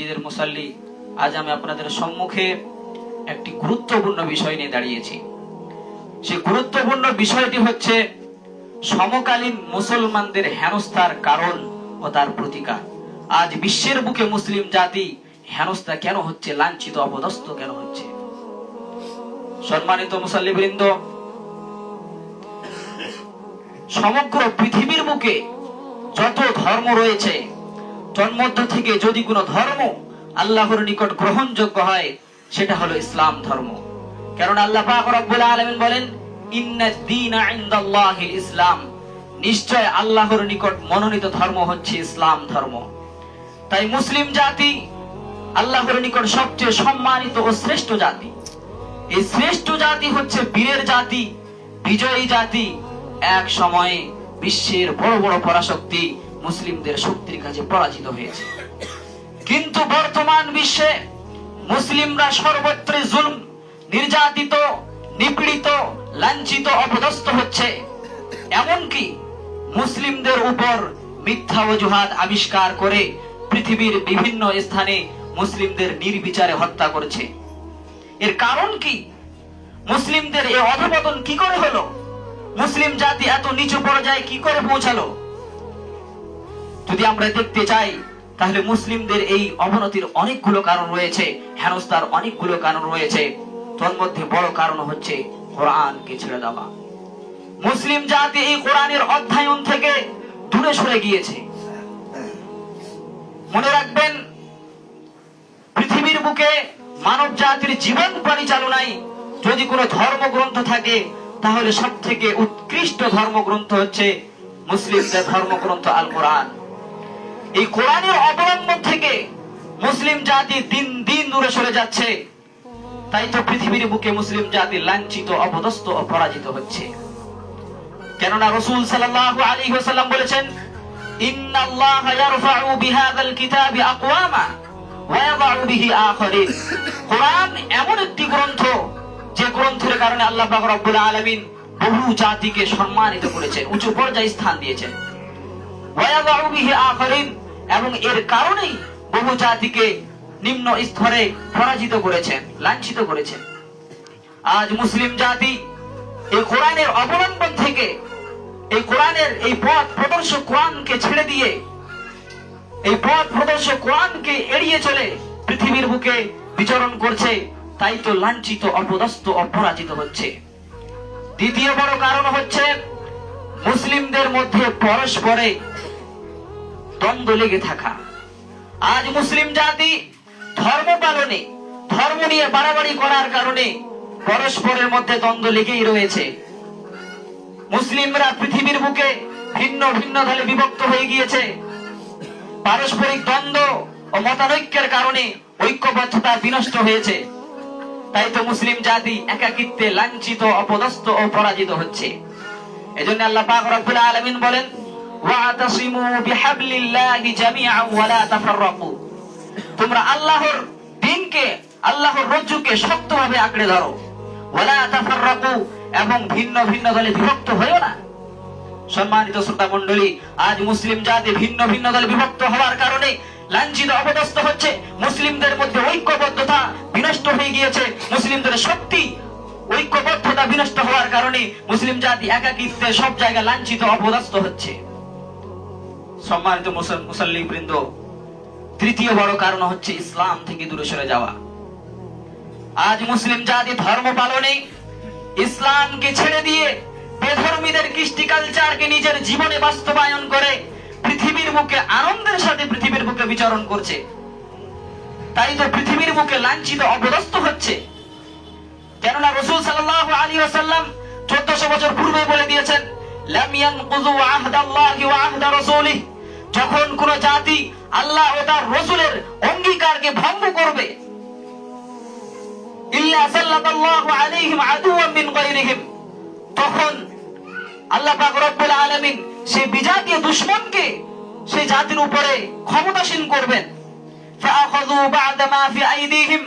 মসজিদের মুসাল্লি, আজ আমি আপনাদের সম্মুখে একটি গুরুত্বপূর্ণ বিষয় নিয়ে দাঁড়িয়েছি। সেই গুরুত্বপূর্ণ বিষয়টি হচ্ছে সমকালীন মুসলমানদের হেনস্থার কারণ ও তার প্রতিকার। আজ বিশ্বের বুকে মুসলিম জাতি হেনস্থা কেন হচ্ছে, লাঞ্ছিত অপদস্থ কেন হচ্ছে? সম্মানিত মুসাল্লিবৃন্দ, সমগ্র পৃথিবীর বুকে যত ধর্ম রয়েছে, তন্মধ্য থেকে যদি কোনো ধর্ম আল্লাহর নিকট গ্রহণযোগ্য হয়, সেটা হলো ইসলাম ধর্ম। কারণ আল্লাহ পাক রব্বুল আলামিন বলেন, ইন্নাদ দীনা ইনদাল্লাহিল ইসলাম, নিশ্চয় আল্লাহর নিকট মনোনীত ধর্ম হচ্ছে ইসলাম ধর্ম। তাই মুসলিম জাতি আল্লাহর নিকট সবচেয়ে সম্মানিত ও শ্রেষ্ঠ জাতি। এই শ্রেষ্ঠ জাতি হচ্ছে বীরের জাতি, বিজয়ী জাতি। এক সময়ে বিশ্বের বড় বড় পরাশক্তি মুসলিমদের শক্তির কাছে পরাজিত হয়েছে, কিন্তু বর্তমান বিশ্বে মুসলিমরা সর্বত্র জুলম, নির্যাতিত, নিপীড়িত, লাঞ্ছিত, অপদস্থ হচ্ছে। এমনকি মুসলিমদের উপর মিথ্যা অজুহাত আবিষ্কার করে পৃথিবীর বিভিন্ন স্থানে মুসলিমদের নির্বিচারে হত্যা করছে। এর কারণ কি? মুসলিমদের এই অধঃপতন কি করে হলো? মুসলিম জাতি এত নিচু পর্যায়ে কি করে পৌঁছালো? যদি আমরা দেখতে চাই, তাহলে মুসলিমদের এই অবনতির অনেকগুলো কারণ রয়েছে, হেনস্থার অনেকগুলো কারণ রয়েছে। তার মধ্যে বড় কারণ হচ্ছে কোরআনকে ছেড়ে দেওয়া। মুসলিম জাতি এই কোরআনের অধ্যয়ন থেকে দূরে সরে গিয়েছে। মনে রাখবেন, পৃথিবীর বুকে মানব জাতির জীবন পরিচালনায় যদি কোনো ধর্মগ্রন্থ থাকে, তাহলে সব থেকে উৎকৃষ্ট ধর্মগ্রন্থ হচ্ছে মুসলিমদের ধর্মগ্রন্থ আল কোরআন। এই কোরআনের অবলম্বন থেকে মুসলিম জাতি দিন দিন দূরে সরে যাচ্ছে। তাই তো পৃথিবীর বুকে মুসলিম জাতি লাঞ্ছিত, অপদস্থ ও পরাজিত হচ্ছে। কেননা রাসূল সাল্লাল্লাহু আলাইহি ওয়াসাল্লাম বলেছেন, ইন্নাল্লাহা ইয়ারফাউ বিহাযাল কিতাবি আকওয়ামা ওয়া ইয়াযউ বিহি আখারিন। কোরআন এমন একটি গ্রন্থ, যে গ্রন্থের কারণে আল্লাহ পাক রব্বুল আলামিন বহু জাতিকে সম্মানিত করেছেন, উঁচু পর্যায়ে স্থান দিয়েছেন। ওয়া ইয়াযউ বিহি আখারিন, এবং এর কারণেই বহু জাতিকে নিম্ন স্তরে পরাজিত করেছেন, লাঞ্ছিত করেছেন। আজ মুসলিম জাতি এই কোরআনের অবলম্বন থেকে, এই কোরআনের এই পথ প্রদর্শক কোরআনকে ছেড়ে দিয়ে, এই পথ প্রদর্শক কোরআনকে এড়িয়ে চলে পৃথিবীর বুকে বিচরণ করছে। তাই তো লাঞ্ছিত, অপদস্থ, অপরাজিত হচ্ছে। দ্বিতীয় বড় কারণ হচ্ছে মুসলিমদের মধ্যে পরস্পরে দ্বন্দ্ব লেগে থাকা। আজ মুসলিম জাতি ধর্ম পালনে, ধর্ম নিয়ে বাড়াবাড়ি করার কারণে পরস্পরের মধ্যে দ্বন্দ্ব লেগেই রয়েছে। মুসলিমরা পৃথিবীর বুকে ভিন্ন ভিন্ন দলে বিভক্ত হয়ে গিয়েছে। পারস্পরিক দ্বন্দ্ব ও মতানৈক্যের কারণে ঐক্যবদ্ধতা বিনষ্ট হয়েছে। তাই তো মুসলিম জাতি একাকিত্বে লাঞ্ছিত, অপদস্থ ও পরাজিত হচ্ছে। এজন্য আল্লাহ পাক রব্বুল আলামিন বলেন, ওয়াতাসিমু বিহাবলিল্লাহি জামিআন ওয়া লা তাফাররাকু। তোমরা আল্লাহর দ্বীনকে, আল্লাহর রজ্জুকে শক্তভাবে আঁকড়ে ধরো। ওয়া লা তাফাররাকু, এবং ভিন্ন ভিন্ন দলে বিভক্ত হয়ো না। সম্মানিত শ্রোতা মণ্ডলী, আজ মুসলিম জাতি ভিন্ন ভিন্ন দলে বিভক্ত হওয়ার কারণে লাঞ্ছিত, অপদস্থ হচ্ছে। মুসলিমদের মধ্যে ঐক্যবদ্ধতা বিনষ্ট হয়ে গিয়েছে। মুসলিমদের শক্তি, ঐক্যবদ্ধতা বিনষ্ট হওয়ার কারণে মুসলিম জাতি একাকিত্বে সব জায়গায় লাঞ্ছিত, অপদস্থ হচ্ছে। সম্মানিত মুসল্লিবৃন্দ, তৃতীয় বড় কারণ হচ্ছে ইসলাম থেকে দূরে সরে যাওয়া। আজ মুসলিম জাতি ধর্ম পালনে ইসলামকে ছেড়ে দিয়ে বেধর্মীদের কৃষ্টি কালচারকে নিজের জীবনে বাস্তবায়ন করে পৃথিবীর বুকে আনন্দের সাথে পৃথিবীর বুকে বিচরণ করছে। তাই তো পৃথিবীর বুকে লাঞ্ছিত, অপদস্থ হচ্ছে। কেননা রাসূল সাল্লাল্লাহু আলাইহি ওয়াসাল্লাম 1400 বছর পূর্বে বলে দিয়েছেন, লাম ইয়ানকুযু আহদাল্লাহি ওয়া আহদা রাসূলিহি, যখন কোন জাতি আল্লাহ ও তার রাসূলের অঙ্গীকারকে ভঙ্গ করবে, ইল্লা সাল্লাল্লাহু আলাইহিম আদুওয়াম মিন গায়রিহিম, তখন আল্লাহ পাক রব্বুল আলামিন সেই বিজাতীয় দুশমনকে সেই জাতির উপরে ক্ষমতাসীন করবেন। ফাআখাযু বা'দা মা ফি আইদিহিম,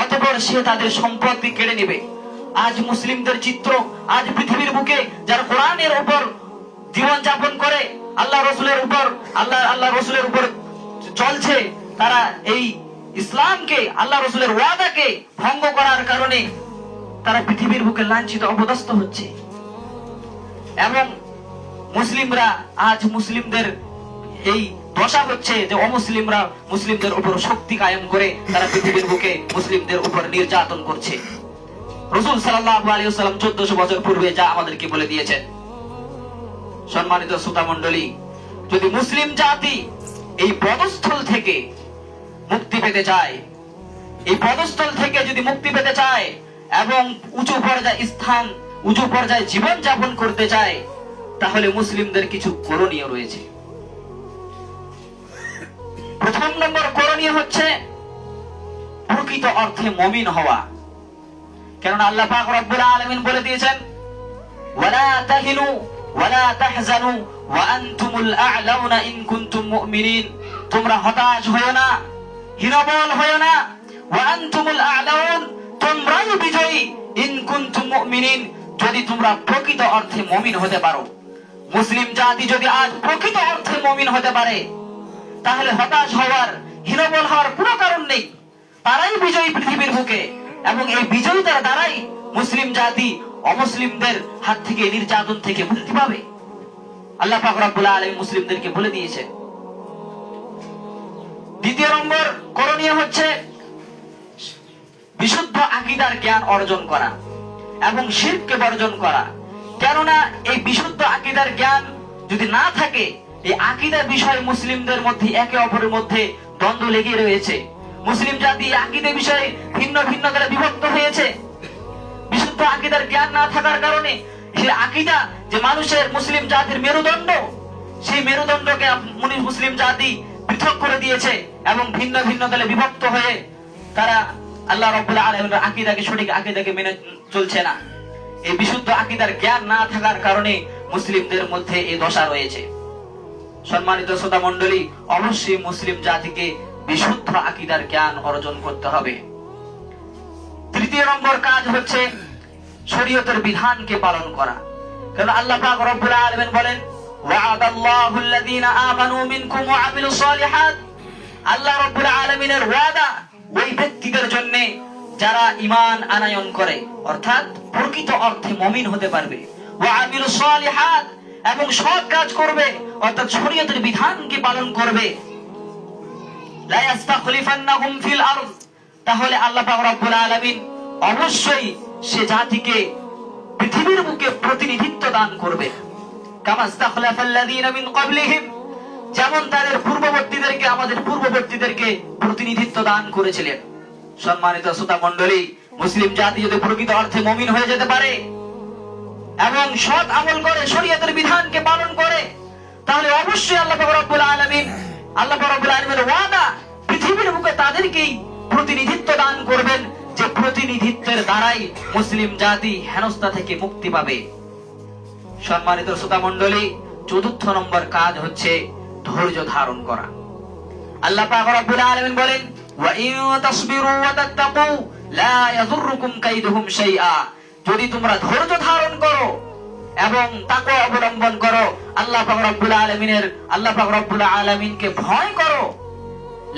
অতঃপর সে তাদের সম্পত্তি কেড়ে নেবে। আজ মুসলিমদের চিত্র, আজ পৃথিবীর বুকে যারা কোরআনের উপর জীবন যাপন করে, আল্লাহ রসুলের উপর চলছে, তারা ইসলামকে, আল্লাহ রসুলের ওয়াদাকে ভঙ্গ করার কারণে তারা পৃথিবীর বুকে লাঞ্ছিত অপদস্থ হচ্ছে। এবং মুসলিমরা আজ মুসলিমদের এই দশা হচ্ছে যে অমুসলিমরা মুসলিমদের উপর শক্তি কায়েম করে তারা পৃথিবীর বুকে মুসলিমদের উপর নির্যাতন করছে। রাসূল সাল্লাল্লাহু আলাইহি ওয়াসাল্লাম 1400 বছর পূর্বে যা আমাদেরকে বলে দিয়েছেন। সম্মানিত শ্রোতা মণ্ডলী, যদি মুসলিম জাতি এই পদস্থল থেকে মুক্তি পেতে চায়, এই পদস্থল থেকে যদি মুক্তি পেতে চায় এবং উঁচু পর্যায়ে জীবন যাপন করতে চায়, তাহলে মুসলিমদের কিছু করণীয় রয়েছে। প্রথম নম্বর করণীয় হচ্ছে প্রকৃত অর্থে মুমিন হওয়া। কারণ আল্লাহ পাক রব্বুল আলামিন বলে দিয়েছেন, ওয়ালা তাহিনু ওয়ালা তাহজানু ওয়া আনতুমুল আ'লাউনা ইন কুনতুম মুমিনিন। তোমরা হতাশ হয়ো না, হীনবল হয়ো না। ওয়া আনতুমুল আ'লাউন, তোমরাই বিজয়ী। ইন কুনতুম মুমিনিন, যদি তোমরা প্রকৃত অর্থে মুমিন হতে পারো। মুসলিম জাতি যদি আজ প্রকৃত অর্থে মুমিন হতে পারে, তাহলে হতাশ হওয়ার, হীনবল হওয়ার কোনো কারণ নেই। তারাই বিজয়ী পৃথিবীর বুকে, এবং এই বিজয়ীদের দ্বারাই মুসলিম জাতি অমুসলিমদের হাত থেকে, নির্যাতন থেকে মুক্তি পাবে। আল্লাহ পাক রব্বুল আলামিন মুসলিমদেরকে বলে দিয়েছে। দ্বিতীয় নম্বর করণীয় হচ্ছে বিশুদ্ধ আকীদার জ্ঞান অর্জন করা এবং শিরককে বর্জন করা। কেননা এই বিশুদ্ধ আকীদার জ্ঞান যদি না থাকে, এই আকীদার বিষয় মুসলিমদের মধ্যে একে অপরের মধ্যে দ্বন্দ্ব লেগে রয়েছে। মুসলিম জাতি আকীদা বিষয়ে ভিন্ন ভিন্ন দলে বিভক্ত হয়েছে। বিশুদ্ধ আকীদার জ্ঞান না থাকার কারণে সেই আকীদা যে মানুষের, মুসলিম জাতির মেরুদণ্ড, সেই মেরুদণ্ডকে মুসলিম জাতি পৃথক করে দিয়েছে এবং ভিন্ন ভিন্ন দলে বিভক্ত হয়ে তারা আল্লাহ রাব্বুল আলামিনের আকীদাকে, সঠিক আকীদাকে মেনে চলছে না। এই বিশুদ্ধ আকীদার জ্ঞান না থাকার কারণে মুসলিমদের মধ্যে এই দশা রয়েছে। সম্মানিত শ্রোতা মণ্ডলী, অবশ্যই মুসলিম জাতিকে বিশুদ্ধ আকীদার জ্ঞান অর্জন করতে হবে। তৃতীয় নম্বর কাজ হচ্ছে শরীয়তের বিধানকে পালন করা। কারণ আল্লাহ পাক রব্বুল আলামিন বলেন, ওয়া'দাল্লাহু আল্লাযীনা আমানু মিনকুম ওয়া আমিলুস সালিহাত। আল্লাহ রব্বুল আলামিনের ওয়াদা ওই ব্যক্তিদের জন্য যারা ঈমান আনয়ন করে, অর্থাৎ প্রকৃত অর্থে মুমিন হতে পারবে। ওয়া আমিলুস সালিহাত, এবং সৎ কাজ করবে, অর্থাৎ শরীয়তের বিধানকে পালন করবে। লা ইস্তাখলিফান্নাহুম ফিল আরদ, তাহলে আল্লাহ পাক রব্বুল আলামিন অবশ্যই সে জাতিকে পৃথিবীর বুকে প্রতিনিধিত্ব দান করবে। কামা ইস্তাখলাফাল্লাযীনা মিন ক্বাবলিহিম, যেমন তাদের পূর্ববর্তীদেরকে, আমাদের পূর্ববর্তীদেরকে প্রতিনিধিত্ব দান করেছিলেন। সম্মানিত শ্রোতা মণ্ডলী, মুসলিম জাতি যদি প্রকৃত অর্থে মুমিন হয়ে যেতে পারে এবং সৎ আমল করে, শরীয়তের বিধানকে পালন করে, তাহলে অবশ্যই আল্লাহ পাক রব্বুল আলামিনের ওয়াদা পৃথিবীর বুকে তাদেরকেই প্রতিনিধিত্ব দান করবেন, যে প্রতিনিধিত্বের দ্বারাই মুসলিম জাতি হেনস্থা থেকে মুক্তি পাবে। সম্মানিত শ্রোতা মণ্ডলী, চতুর্থ নম্বর কাজ হচ্ছে ধৈর্য ধারণ করা। আল্লাহ পাক রব্বুল আলামিন বলেন, ওয়া ইন তাসবিরু ওয়া তাত্তাকু লা ইয়াদুররুকুম কাইদুহুম শাইআ। যদি তোমরা ধৈর্য ধারণ করো এবং তাকওয়া অবলম্বন করো, আল্লাহ পাক রব্বুল আলামিনকে ভয় করো,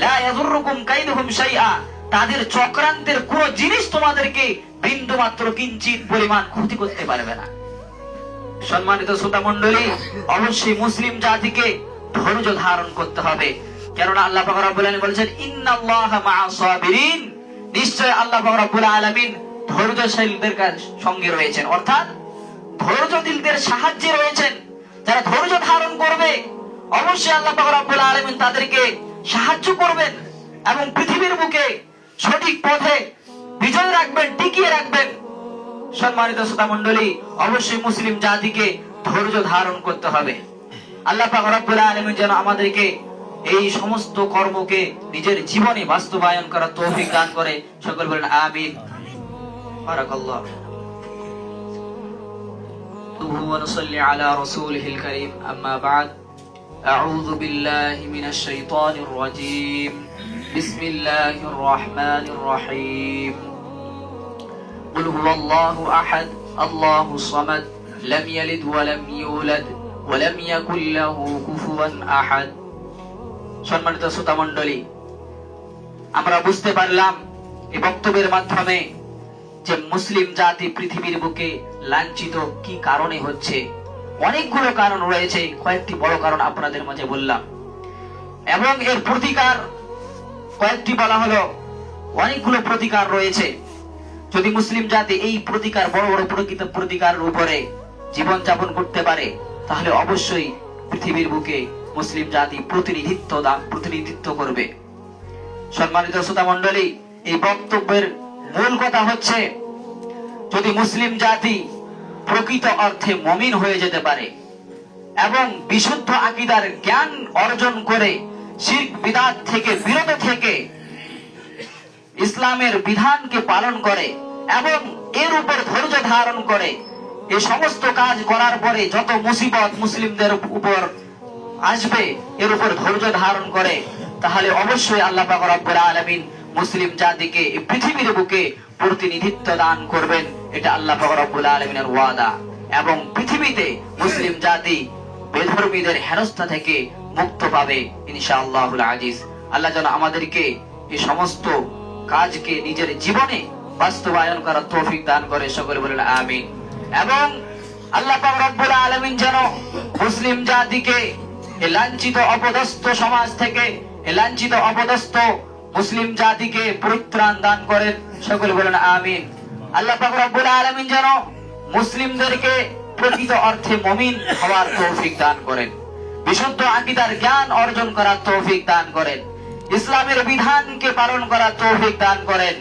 লা ইয়াদুররুকুম কাইদুহুম শাইআ, তাদের চক্রান্তের কোন জিনিস তোমাদেরকে বিন্দু মাত্র, কিঞ্চিত পরিমাণ ক্ষতি করতে পারবে না। সম্মানিত শ্রোতা মণ্ডলী, অবশ্যই মুসলিম জাতিকে ধৈর্য ধারণ করতে হবে। কেননা আল্লাহ পাক রব্বুল আলামিন বলেছেন, ইন্নাল্লাহা মা'আস সাবিরিন, নিশ্চয় আল্লাহ পাক রব্বুল আলামিন ধৈর্যশীলদের সঙ্গে রয়েছেন, অর্থাৎ ধৈর্যশীলদের সাহায্যে রয়েছেন। যারা ধৈর্য ধারণ করবে, অবশ্যই আল্লাহ পাক রব্বুল আলামিন তাদেরকে সাহায্য করবেন এবং পৃথিবীর বুকে সঠিক পথে বিজয় রাখবেন, টিকিয়ে রাখবেন। সম্মানিত শ্রোতা মণ্ডলী, অবশ্যই মুসলিম জাতিকে ধৈর্য ধারণ করতে হবে। আল্লাহ পাক রব্বুল আলামিন যেন আমাদেরকে এই সমস্ত কর্মকে নিজের জীবনে বাস্তবায়ন করার তৌফিক দান করে। সকল বলেন আমিন। বারাকাল্লাহ। ونصلي على رسوله الكريم. أما بعد، أعوذ بالله من الشيطان الرجيم. بسم الله الرحمن الرحيم. قل هو الله أحد الله الصمد لم يلد ولم يولد ولم يكن له كفوا أحد. সম্মানিত শ্রোতা মণ্ডলী, আমরা বুঝতে পারলাম এই বক্তব্যের মাধ্যমে যে মুসলিম জাতি পৃথিবীর বুকে লাঞ্ছিত কি কারণে হচ্ছে। অনেকগুলো কারণ রয়েছে, কয়েকটি বড় কারণ আপনাদের মাঝে বললাম, এবং এর প্রতিকার কয়েকটি বলা হলো। অনেকগুলো প্রতিকার রয়েছে। যদি মুসলিম জাতি এই প্রতিকার, বড় বড় প্রকৃত প্রতিকারের উপরে জীবন যাপন করতে পারে, তাহলে অবশ্যই পৃথিবীর বুকে মুসলিম জাতি প্রতিনিধিত্ব করবে। সম্মানিত শ্রোতা মণ্ডলী, এই বক্তব্যের মূল কথা হচ্ছে, যদি মুসলিম জাতি প্রকৃত অর্থে মুমিন হয়ে যেতে পারে এবং বিশুদ্ধ আকীদার জ্ঞান অর্জন করে শিরক বিদআত থেকে বিরত থেকে ইসলামের বিধানকে পালন করে এবং এর উপর ধৈর্য ধারণ করে, এই সমস্ত কাজ করার পরে যত মুসিবত মুসলিমদের উপর আসবে এর উপর ধৈর্য ধারণ করে, তাহলে অবশ্যই আল্লাহ পাক রব্বুল আলামিন মুসলিম জাতিকে এই পৃথিবীর বুকে প্রতিনিধিত্ব দান করবেন। এটা আল্লাহ পাক রব্বুল আলামিনের ওয়াদা। এবং পৃথিবীতে মুসলিম জাতি বেধর্মীদের হেনস্থা থেকে মুক্ত পাবে ইনশাআল্লাহুল আজিজ। আল্লাহ যেন আমাদেরকে এই সমস্ত কাজকে নিজের জীবনে বাস্তবায়ন করার তৌফিক দান করে, সকলে বলেন আমিন। এবং আল্লাহ পাক রব্বুল আলামিন যেন মুসলিম জাতিকে এই লাঞ্ছিত অপদস্থ সমাজ থেকে, এই লাঞ্ছিত অপদস্থ মুসলিম জাতিকে পরিত্রাণ দান করেন, সকলে বলেন আমিন। আল্লাহ পাক রব্বুল আলামিন যেন মুসলিমদেরকে প্রকৃত অর্থে মুমিন হওয়ার তৌফিক দান করেন, বিশুদ্ধ আকীদার জ্ঞান অর্জন করার তৌফিক দান করেন, ইসলামের বিধানকে পালন করার তৌফিক দান করেন,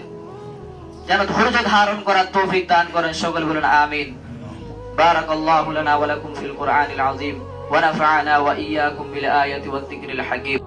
যেন ধৈর্য ধারণ করার তৌফিক দান করেন, সকলে বলেন আমিন। বারাকাল্লাহু লানা ওয়া লাকুম ফিল কুরআনিল আযীম ওয়া নাফা'না ওয়া ইয়্যাকুম বিল আয়াতি ওয়াদ যিকরিল হাকীম।